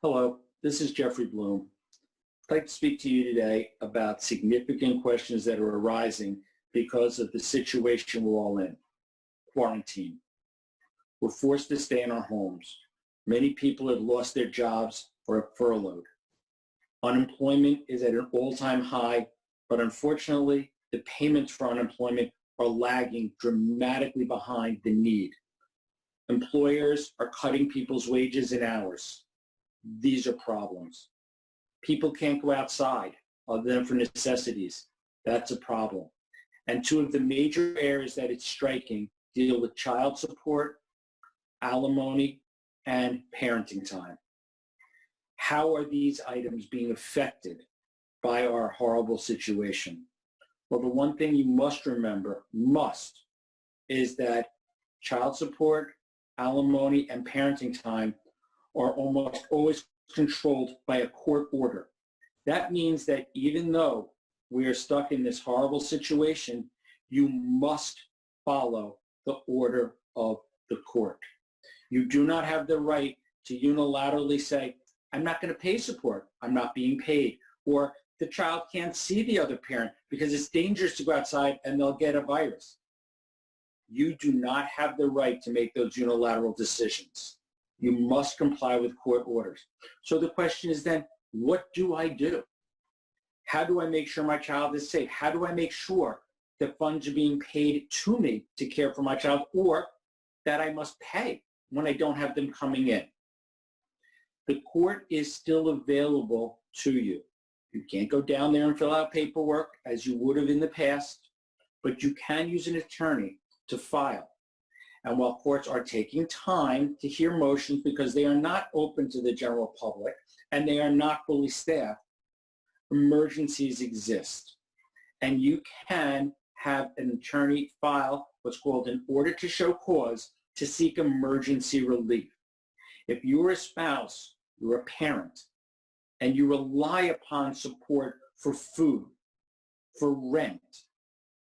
Hello, this is Jeffrey Bloom. I'd like to speak to you today about significant questions that are arising because of the situation we're all in, quarantine. We're forced to stay in our homes. Many people have lost their jobs or are furloughed. Unemployment is at an all-time high, but unfortunately, the payments for unemployment are lagging dramatically behind the need. Employers are cutting people's wages and hours. These are problems. People can't go outside other than for necessities. That's a problem. And two of the major areas that it's striking deal with child support, alimony, and parenting time. How are these items being affected by our horrible situation? Well, the one thing you must remember, is that child support, alimony, and parenting time are almost always controlled by a court order. That means that even though we are stuck in this horrible situation, you must follow the order of the court. You do not have the right to unilaterally say, I'm not going to pay support, I'm not being paid, or the child can't see the other parent because it's dangerous to go outside and they'll get a virus. You do not have the right to make those unilateral decisions. You must comply with court orders. So the question is then, what do I do? How do I make sure my child is safe? How do I make sure that funds are being paid to me to care for my child, or that I must pay when I don't have them coming in? The court is still available to you. You can't go down there and fill out paperwork as you would have in the past, but you can use an attorney to file. And while courts are taking time to hear motions because they are not open to the general public and they are not fully staffed, emergencies exist. And you can have an attorney file what's called an order to show cause to seek emergency relief. If you're a spouse, you're a parent, and you rely upon support for food, for rent,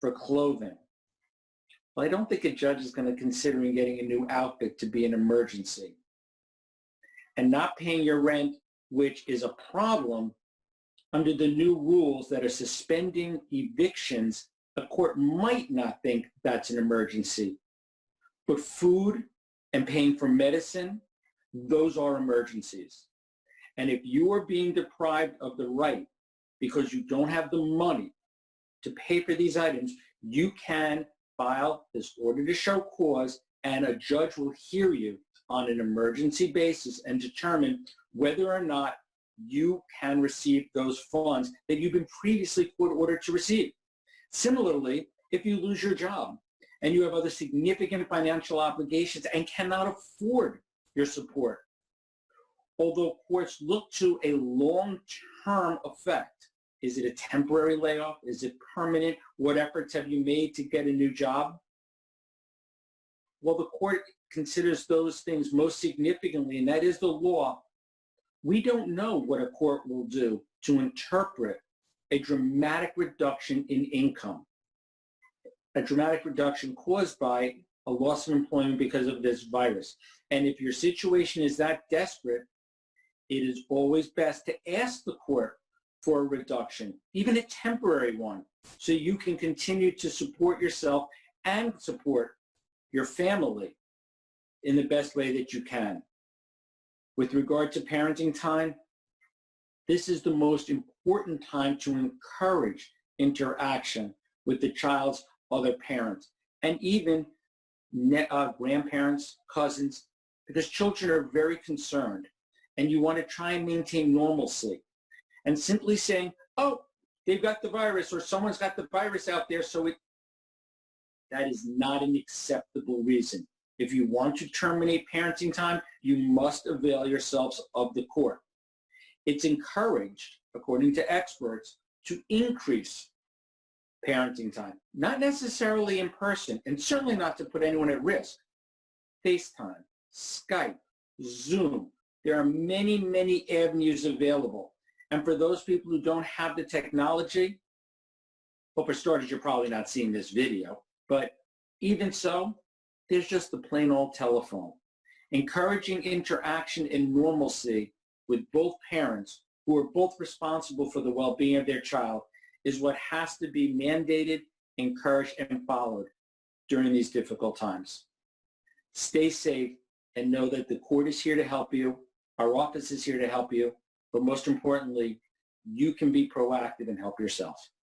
for clothing, well, I don't think a judge is going to consider getting a new outfit to be an emergency. And not paying your rent, which is a problem under the new rules that are suspending evictions, a court might not think that's an emergency. But food and paying for medicine, those are emergencies. And if you are being deprived of the right because you don't have the money to pay for these items, you can file this order to show cause, and a judge will hear you on an emergency basis and determine whether or not you can receive those funds that you've been previously court ordered to receive. Similarly, if you lose your job and you have other significant financial obligations and cannot afford your support, although courts look to a long-term effect, is it a temporary layoff? Is it permanent? What efforts have you made to get a new job? Well, the court considers those things most significantly, and that is the law. We don't know what a court will do to interpret a dramatic reduction in income, a dramatic reduction caused by a loss of employment because of this virus. And if your situation is that desperate, it is always best to ask the court for a reduction, even a temporary one, so you can continue to support yourself and support your family in the best way that you can. With regard to parenting time, this is the most important time to encourage interaction with the child's other parents, and even grandparents, cousins, because children are very concerned, and you want to try and maintain normalcy. And simply saying, oh, they've got the virus, or someone's got the virus out there, so that is not an acceptable reason. If you want to terminate parenting time, you must avail yourselves of the court. It's encouraged, according to experts, to increase parenting time, not necessarily in person, and certainly not to put anyone at risk. FaceTime, Skype, Zoom, there are many, many avenues available. And for those people who don't have the technology, well, for starters, you're probably not seeing this video, but even so, there's just the plain old telephone. Encouraging interaction and normalcy with both parents who are both responsible for the well-being of their child is what has to be mandated, encouraged, and followed during these difficult times. Stay safe and know that the court is here to help you. Our office is here to help you. But most importantly, you can be proactive and help yourself.